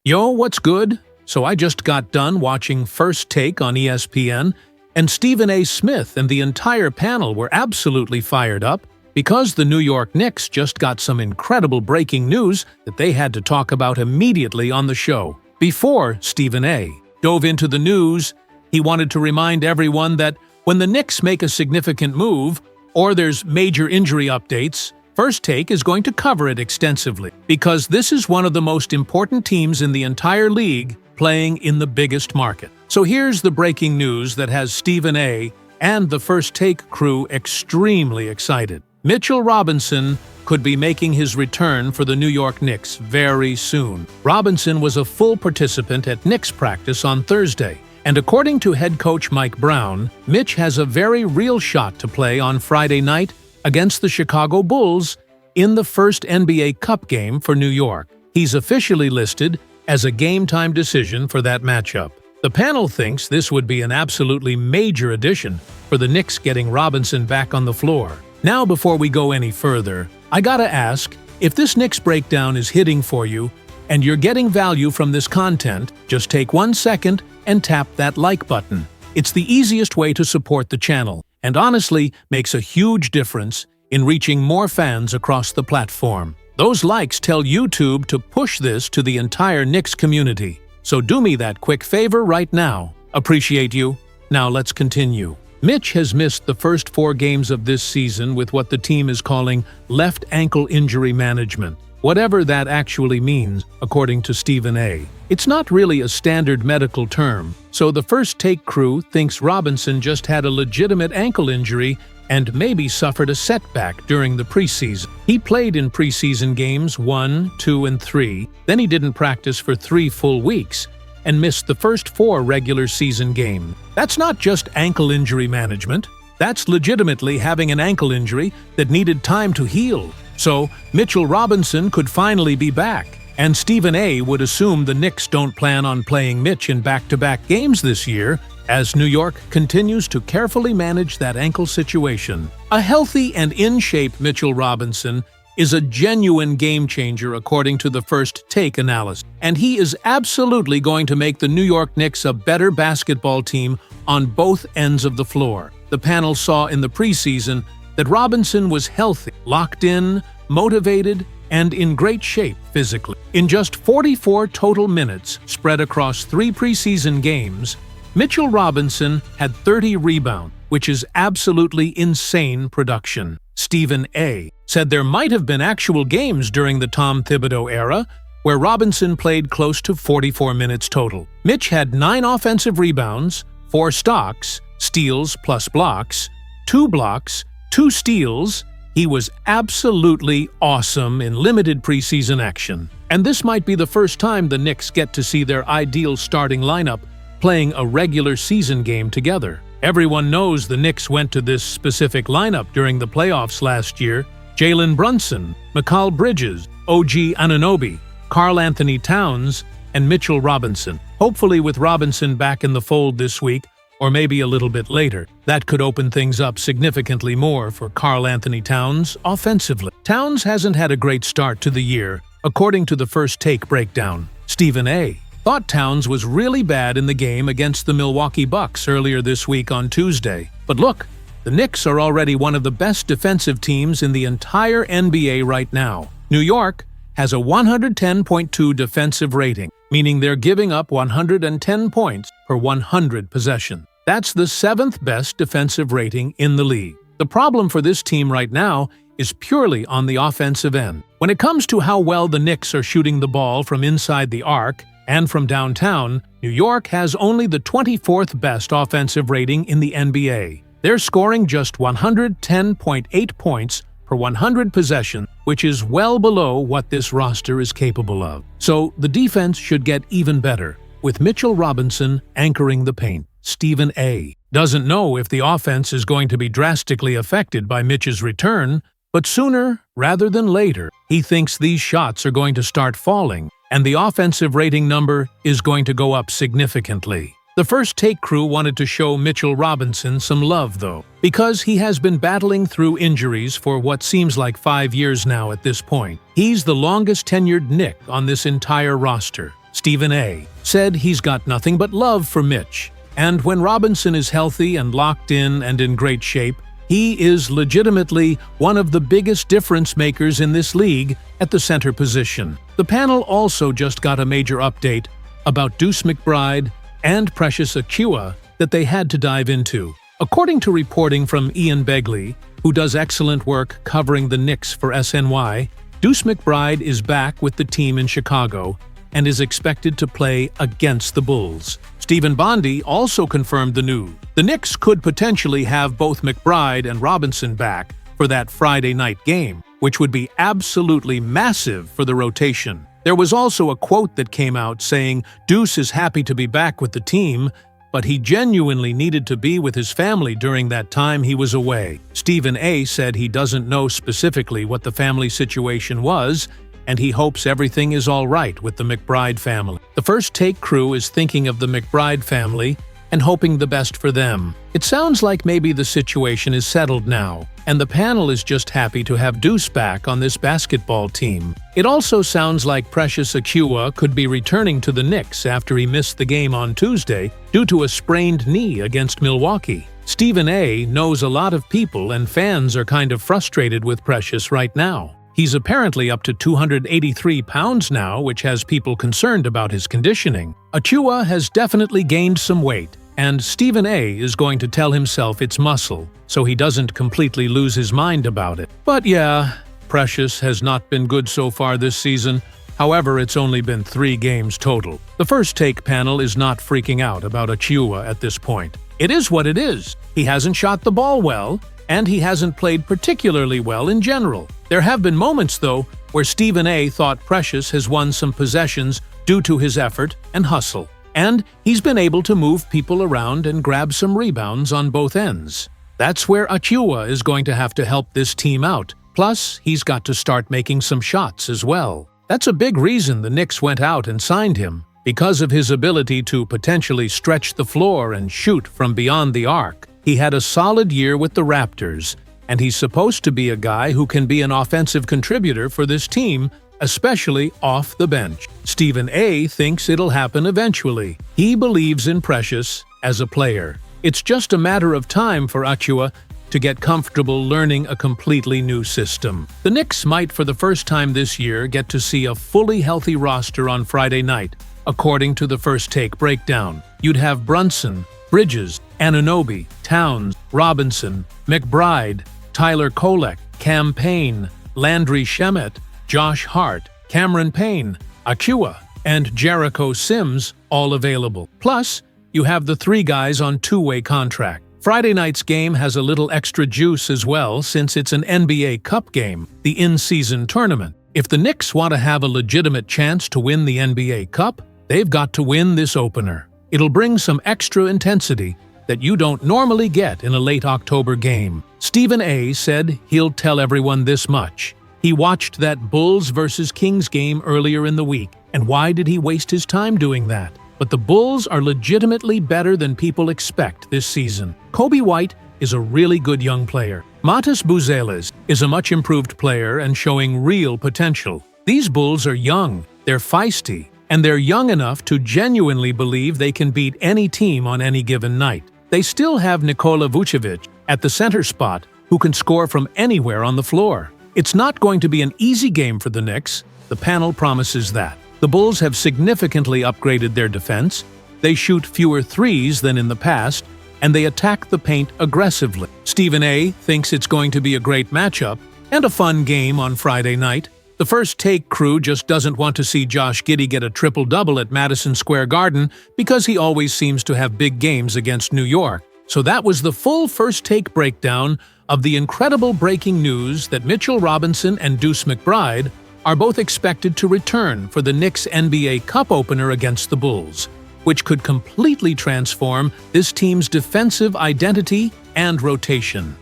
Yo, what's good? So I just got done watching First Take on ESPN, and Stephen A. Smith and the entire panel were absolutely fired up because the New York Knicks just got some incredible breaking news that they had to talk about immediately on the show. Before Stephen A. dove into the news, he wanted to remind everyone that when the Knicks make a significant move, or there's major injury updates, First Take is going to cover it extensively, because this is one of the most important teams in the entire league playing in the biggest market. So here's the breaking news that has Stephen A. and the First Take crew extremely excited. Mitchell Robinson could be making his return for the New York Knicks very soon. Robinson was a full participant at Knicks practice on Thursday, and according to head coach Mike Brown, Mitch has a very real shot to play on Friday night against the Chicago Bulls in the first NBA Cup game for New York. He's officially listed as a game-time decision for that matchup. The panel thinks this would be an absolutely major addition for the Knicks getting Robinson back on the floor. Now, before we go any further, I gotta ask, if this Knicks breakdown is hitting for you and you're getting value from this content, just take 1 second and tap that like button. It's the easiest way to support the channel, and honestly makes a huge difference in reaching more fans across the platform. Those likes tell YouTube to push this to the entire Knicks community, so do me that quick favor right now. Appreciate you. Now let's continue. Mitch has missed the first 4 games of this season with what the team is calling left ankle injury management. Whatever that actually means, according to Stephen A. It's not really a standard medical term, so the First Take crew thinks Robinson just had a legitimate ankle injury and maybe suffered a setback during the preseason. He played in preseason games 1, 2, and 3, then he didn't practice for 3 full weeks and missed the first 4 regular season games. That's not just ankle injury management, that's legitimately having an ankle injury that needed time to heal. So, Mitchell Robinson could finally be back, and Stephen A. would assume the Knicks don't plan on playing Mitch in back-to-back games this year, as New York continues to carefully manage that ankle situation. A healthy and in-shape Mitchell Robinson is a genuine game-changer according to the First Take analysis, and he is absolutely going to make the New York Knicks a better basketball team on both ends of the floor. The panel saw in the preseason that Robinson was healthy, locked in, motivated, and in great shape physically. In just 44 total minutes spread across 3 preseason games, Mitchell Robinson had 30 rebounds, which is absolutely insane production. Stephen A. said there might have been actual games during the Tom Thibodeau era where Robinson played close to 44 minutes total. Mitch had 9 offensive rebounds, 4 stocks, steals plus blocks, 2 blocks, 2 steals. He was absolutely awesome in limited preseason action. And this might be the first time the Knicks get to see their ideal starting lineup playing a regular season game together. Everyone knows the Knicks went to this specific lineup during the playoffs last year. Jalen Brunson, Mikal Bridges, OG Anunoby, Karl Anthony Towns, and Mitchell Robinson. Hopefully with Robinson back in the fold this week, or maybe a little bit later, that could open things up significantly more for Karl Anthony Towns offensively. Towns hasn't had a great start to the year, according to the First Take breakdown. Stephen A. thought Towns was really bad in the game against the Milwaukee Bucks earlier this week on Tuesday. But look, the Knicks are already one of the best defensive teams in the entire NBA right now. New York has a 110.2 defensive rating, meaning they're giving up 110 points per 100 possessions. That's the 7th best defensive rating in the league. The problem for this team right now is purely on the offensive end. When it comes to how well the Knicks are shooting the ball from inside the arc and from downtown, New York has only the 24th best offensive rating in the NBA. They're scoring just 110.8 points per 100 possessions, which is well below what this roster is capable of. So the defense should get even better, with Mitchell Robinson anchoring the paint. Stephen A. doesn't know if the offense is going to be drastically affected by Mitch's return, but sooner rather than later, he thinks these shots are going to start falling, and the offensive rating number is going to go up significantly. The First Take crew wanted to show Mitchell Robinson some love, though, because he has been battling through injuries for what seems like 5 years now at this point. He's the longest-tenured Knick on this entire roster. Stephen A., said he's got nothing but love for Mitch, and when Robinson is healthy and locked in and in great shape, he is legitimately one of the biggest difference makers in this league at the center position. The panel also just got a major update about Deuce McBride and Precious Achiuwa that they had to dive into. According to reporting from Ian Begley, who does excellent work covering the Knicks for SNY, Deuce McBride is back with the team in Chicago and is expected to play against the Bulls. Stephen Bondy also confirmed the news. The Knicks could potentially have both McBride and Robinson back for that Friday night game, which would be absolutely massive for the rotation. There was also a quote that came out saying Deuce is happy to be back with the team, but he genuinely needed to be with his family during that time he was away. Stephen A. said he doesn't know specifically what the family situation was, and he hopes everything is all right with the McBride family. The First Take crew is thinking of the McBride family and hoping the best for them. It sounds like maybe the situation is settled now, and the panel is just happy to have Deuce back on this basketball team. It also sounds like Precious Achiuwa could be returning to the Knicks after he missed the game on Tuesday due to a sprained knee against Milwaukee. Stephen A. knows a lot of people, and fans are kind of frustrated with Precious right now. He's apparently up to 283 pounds now, which has people concerned about his conditioning. Achiuwa has definitely gained some weight, and Stephen A. is going to tell himself it's muscle, so he doesn't completely lose his mind about it. But yeah, Precious has not been good so far this season. However, it's only been 3 games total. The First Take panel is not freaking out about Achiuwa at this point. It is what it is. He hasn't shot the ball well, and he hasn't played particularly well in general. There have been moments, though, where Stephen A. thought Precious has won some possessions due to his effort and hustle, and he's been able to move people around and grab some rebounds on both ends. That's where Achiuwa is going to have to help this team out. Plus, he's got to start making some shots as well. That's a big reason the Knicks went out and signed him, because of his ability to potentially stretch the floor and shoot from beyond the arc. He had a solid year with the Raptors, and he's supposed to be a guy who can be an offensive contributor for this team, especially off the bench. Stephen A. thinks it'll happen eventually. He believes in Precious as a player. It's just a matter of time for Achiuwa to get comfortable learning a completely new system. The Knicks might for the first time this year get to see a fully healthy roster on Friday night. According to the First Take breakdown, you'd have Brunson, Bridges, Anunoby, Towns, Robinson, McBride, Tyler Kolek, Cam Payne, Landry Shamet, Josh Hart, Cameron Payne, Achiuwa, and Jericho Sims all available. Plus, you have the 3 guys on 2-way contract. Friday night's game has a little extra juice as well since it's an NBA Cup game, the in-season tournament. If the Knicks want to have a legitimate chance to win the NBA Cup, they've got to win this opener. It'll bring some extra intensity that you don't normally get in a late October game. Stephen A. said he'll tell everyone this much. He watched that Bulls vs. Kings game earlier in the week, and why did he waste his time doing that? But the Bulls are legitimately better than people expect this season. Kobe White is a really good young player. Matas Buzelis is a much improved player and showing real potential. These Bulls are young, they're feisty, and they're young enough to genuinely believe they can beat any team on any given night. They still have Nikola Vucevic at the center spot, who can score from anywhere on the floor. It's not going to be an easy game for the Knicks. The panel promises that. The Bulls have significantly upgraded their defense. They shoot fewer threes than in the past, and they attack the paint aggressively. Stephen A. thinks it's going to be a great matchup and a fun game on Friday night. The First Take crew just doesn't want to see Josh Giddey get a triple-double at Madison Square Garden because he always seems to have big games against New York. So that was the full First Take breakdown of the incredible breaking news that Mitchell Robinson and Deuce McBride are both expected to return for the Knicks NBA Cup opener against the Bulls, which could completely transform this team's defensive identity and rotation.